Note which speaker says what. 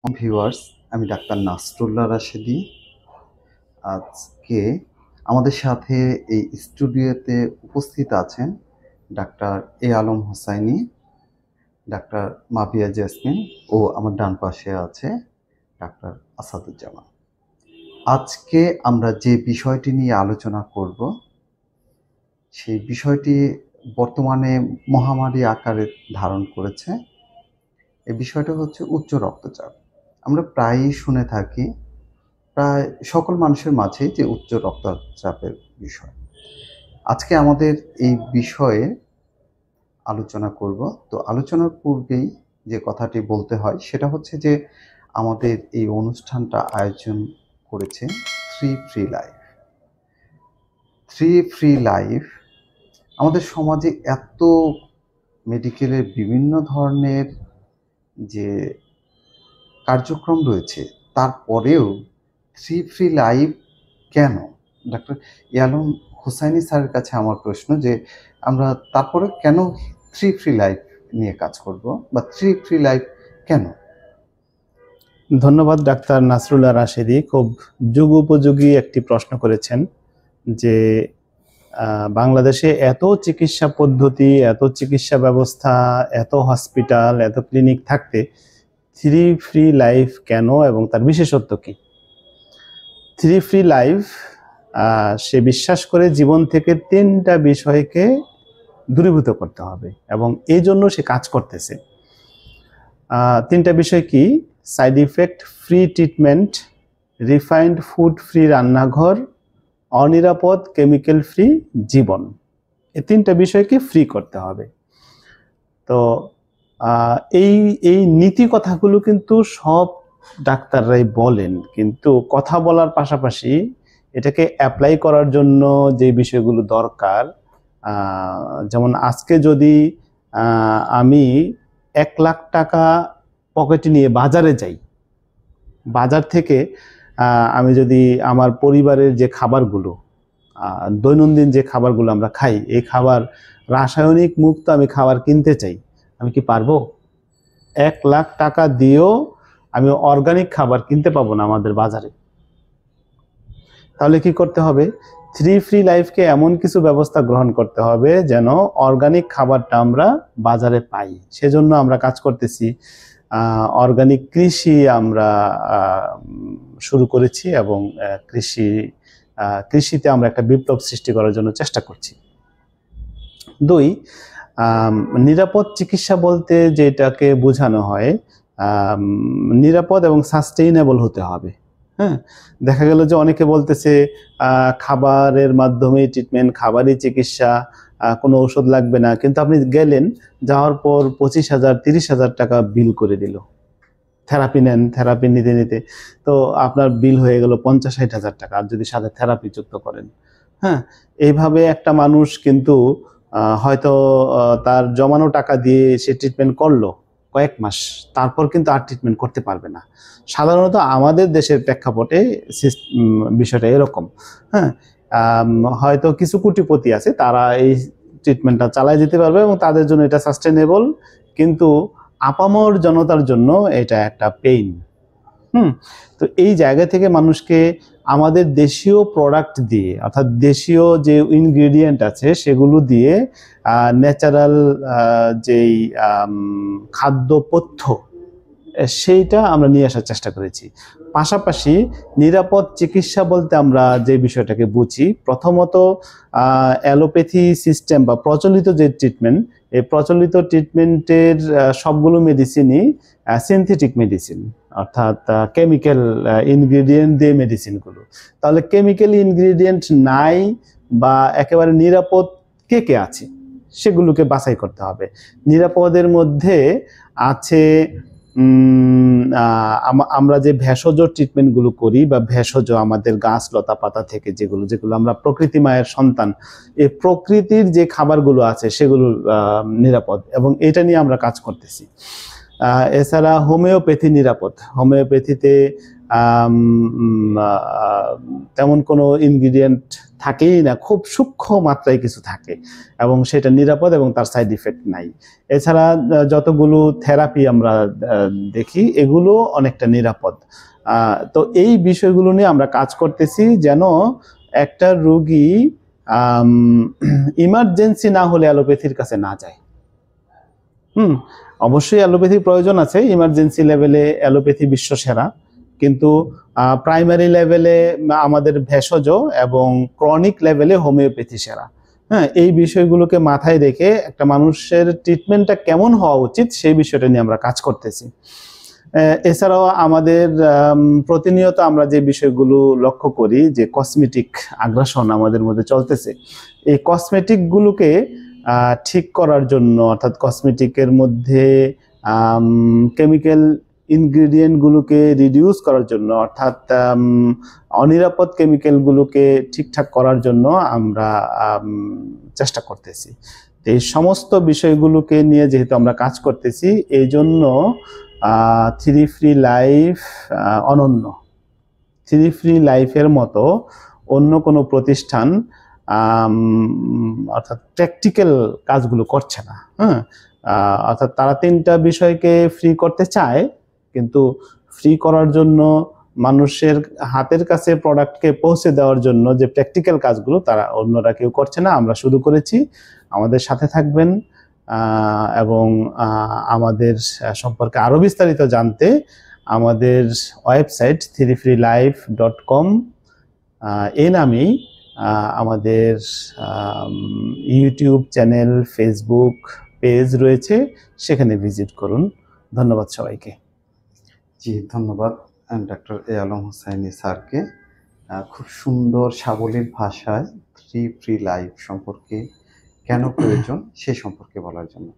Speaker 1: Viewers, আমি doctor Nasrullah Rashedi. আজকে আমাদের সাথে এই স্টুডিওতে উপস্থিত আছেন ডাক্তার এ আলম হোসাইনি, ডাক্তার মাবিয়া জেসমিন ও আমার ডান পাশে আছে ডাক্তার আসাদুজ্জামান। আজকে আমরা যে বিষয়টি নিয়ে আলোচনা করব সেই বিষয়টি বর্তমানে মহামারী আকারে ধারণ করেছে। এই বিষয়টা হচ্ছে উচ্চ রক্তচাপ। আমরা প্রায়ই শুনে থাকি প্রায় সকল মানুষের মাঝেই যে উচ্চ রক্তচাপের বিষয়। আজকে আমাদের এই বিষয়ে আলোচনা করব। তো আলোচনার পূর্বেই যে কথাটি বলতে হয় সেটা হচ্ছে যে আমাদের এই অনুষ্ঠানটা আয়োজন করেছে three free life. Three free life আমাদের সমাজে এত মেডিকেলের বিভিন্ন ধরনের যে কার্যক্রম রয়েছে তারপরেও থ্রি ফ্রি লাইফ কেন? ডাক্তার ইয়ালম হোসাইনি স্যারের কাছে আমার প্রশ্ন যে আমরা তারপরে কেন থ্রি ফ্রি লাইফ নিয়ে কাজ করব বা থ্রি ফ্রি লাইফ কেন?
Speaker 2: ধন্যবাদ ডাক্তার নাসরুল্লাহ রাশেদি, খুব যুগোপযোগী একটি প্রশ্ন করেছেন যে বাংলাদেশে এত চিকিৎসা পদ্ধতি, এত চিকিৎসা ব্যবস্থা, এত হসপিটাল, এত ক্লিনিক থাকতে থ্রি ফ্রি লাইফ কেন এবং তার বিশেষত্ব কি? থ্রি ফ্রি লাইফ সে বিশ্বাস করে জীবন থেকে তিনটা বিষয়কে দূরীভূত করতে হবে এবং এই জন্য সে কাজ করতেছে। তিনটা বিষয় কি? Side effect free treatment, refined food free রান্নাঘর, অনিরাপদ কেমিক্যাল ফ্রি জীবন। এই তিনটা বিষয়কে ফ্রি করতে হবে। তো এই নীতি কথাগুলো কিন্তু সব ডাক্তাররাই বলেন, কিন্তু কথা বলার পাশাপাশি এটাকে অ্যাপ্লাই করার জন্য যে বিষয়গুলো দরকার, যেমন আজকে যদি আমি 1 লাখ টাকা পকেটে নিয়ে বাজারে যাই, বাজার থেকে আমি যদি আমার পরিবারের যে খাবারগুলো, দৈনন্দিন যে খাবারগুলো আমরা খাই, এই খাবার রাসায়নিক মুক্ত আমি খাবার কিনতে চাই, আমি কি পারবো? 1 লাখ টাকা দিয়েও আমি অর্গানিক খাবার কিনতে পাবো না আমাদের বাজারে। তাহলে কি করতে হবে? থ্রি ফ্রি লাইফকে এমন কিছু ব্যবস্থা গ্রহণ করতে হবে যেন অর্গানিক খাবারটা আমরা বাজারে পাই। সেজন্য আমরা কাজ করতেছি। অর্গানিক কৃষি আমরা শুরু করেছি এবং কৃষিতে আমরা একটা বিপ্লব সৃষ্টি করার জন্য চেষ্টা করছি। 2, নিরাপদ চিকিৎসা বলতে যেটাকে বোঝানো হয়, নিরাপদ এবং সাস্টেইনেবল হতে হবে। হ্যাঁ, দেখা গেল যে অনেকে বলতেছে খাবারের মাধ্যমে ট্রিটমেন্ট, খাবারই চিকিৎসা, কোনো ওষুধ লাগবে না, কিন্তু আপনি গেলেন, যাওয়ার পর 25,000 30,000 টাকা বিল করে দিল। থেরাপি নেন, থেরাপি নিতে নিতে তো আপনার বিল হয়ে গেল 50-60,000 টাকা, আর যদি সাথে থেরাপি যুক্ত করেন। হ্যাঁ, এইভাবে একটা মানুষ কিন্তু হয়তো তার জমানো টাকা দিয়ে সে ট্রিটমেন্ট করলো কয়েক মাস, তারপর কিন্তু আর ট্রিটমেন্ট করতে পারবে না। সাধারণত আমাদের দেশের প্রেক্ষাপটে বিষয়টা এরকম। হ্যাঁ, হয়তো কিছু কোটিপতি আছে, তারা এই ট্রিটমেন্টটা চালায় যেতে পারবে এবং তাদের জন্য এটা সাস্টেনেবল, কিন্তু আপামর জনতার জন্য এটা একটা পেইন। তো এই জায়গা থেকে মানুষকে আমাদের দেশীয় প্রোডাক্ট দিয়ে, অর্থাৎ দেশীয় যে ইনগ্রেডিয়েন্ট আছে সেগুলো দিয়ে ন্যাচারাল যেই খাদ্যপথ্য সেইটা আমরা নিয়ে আসার চেষ্টা করেছি। পাশাপাশি নিরাপদ চিকিৎসা বলতে আমরা যে বিষয়টাকে বুঝি, প্রথমত অ্যালোপ্যাথি সিস্টেম বা প্রচলিত যে ট্রিটমেন্ট, এই প্রচলিত ট্রিটমেন্টের সবগুলো মেডিসিনই সিনথেটিক মেডিসিন, অর্থাৎ কেমিক্যাল ইনগ্রেডিয়েন্ট দিয়ে মেডিসিনগুলো। তাহলে কেমিক্যাল ইনগ্রেডিয়েন্ট নাই বা একেবারে নিরাপদ কে কে আছে সেগুলোকে বাছাই করতে হবে। নিরাপদের মধ্যে আছে আমরা যে ভেষজ ট্রিটমেন্টগুলো করি বা ভেষজ আমাদের গাছ লতা পাতা থেকে যেগুলো আমরা প্রকৃতি মায়ের সন্তান, এই প্রকৃতির যে খাবারগুলো আছে সেগুলো নিরাপদ, এবং এটা নিয়ে আমরা কাজ করতেছি। এছাড়া হোমিওপ্যাথি নিরাপদ। হোমিওপ্যাথিতে আম, তেমন কোনো ইনগ্রিডিয়েন্ট থাকেই না, খুব সূক্ষ্ম মাত্রায় কিছু থাকে এবং সেটা নিরাপদ এবং তার সাইড ইফেক্ট নাই। এছাড়া যতগুলো থেরাপি আমরা দেখি এগুলো অনেকটা নিরাপদ। তো এই বিষয়গুলো নিয়ে আমরা কাজ করতেছি যেন একটা রোগী ইমার্জেন্সি না হলে অ্যালোপ্যাথির কাছে না যায়। অবশ্যই অ্যালোপ্যাথির প্রয়োজন আছে, ইমার্জেন্সি লেভেলে অ্যালোপ্যাথি বিশ্বসেরা, কিন্তু প্রাইমারি লেভেলে আমাদের ভেষজ এবং ক্রনিক লেভেলে হোমিওপ্যাথি সেরা। হ্যাঁ, এই বিষয়গুলোকে মাথায় রেখে একটা মানুষের ট্রিটমেন্টটা কেমন হওয়া উচিত সেই বিষয়টা নিয়ে আমরা কাজ করতেছি। এছাড়াও আমাদের প্রতিনিয়ত আমরা যে বিষয়গুলো লক্ষ্য করি যে কসমেটিক আগ্রাসন আমাদের মধ্যে চলতেছে, এই কসমেটিকগুলোকে ঠিক করার জন্য, অর্থাৎ কসমেটিকের মধ্যে কেমিক্যাল ইনগ্রিডিয়েন্টগুলোকে রিডিউস করার জন্য, অর্থাৎ অনিরাপদ কেমিক্যালগুলোকে ঠিকঠাক করার জন্য আমরা চেষ্টা করতেছি। এই সমস্ত বিষয়গুলোকে নিয়ে যেহেতু আমরা কাজ করতেছি, এই জন্য থ্রি ফ্রি লাইফ অনন্য। থ্রি ফ্রি লাইফের মতো অন্য কোনো প্রতিষ্ঠান অর্থাৎ প্র্যাকটিক্যাল কাজগুলো করছে না। হ্যাঁ, অর্থাৎ তারা তিনটা বিষয়কে ফ্রি করতে চায়, কিন্তু ফ্রি করার জন্য মানুষের হাতের কাছে প্রোডাক্টকে পৌঁছে দেওয়ার জন্য যে প্র্যাকটিক্যাল কাজগুলো তারা অন্যরা কেউ করছে না। আমরা শুরু করেছি, আমাদের সাথে থাকবেন এবং আমাদের সম্পর্কে আরো বিস্তারিত জানতে আমাদের ওয়েবসাইট threefreelife.com এই নামেই আমাদের ইউটিউব চ্যানেল, ফেসবুক পেজ রয়েছে, সেখানে ভিজিট করুন। ধন্যবাদ সবাইকে।
Speaker 1: জি, ধন্যবাদ ডাক্তার এ আলম হোসাইনী স্যারকে খুব সুন্দর সাবলীল ভাষায় থ্রি ফ্রি লাইফ সম্পর্কে কেন প্রয়োজন সে সম্পর্কে বলার জন্য।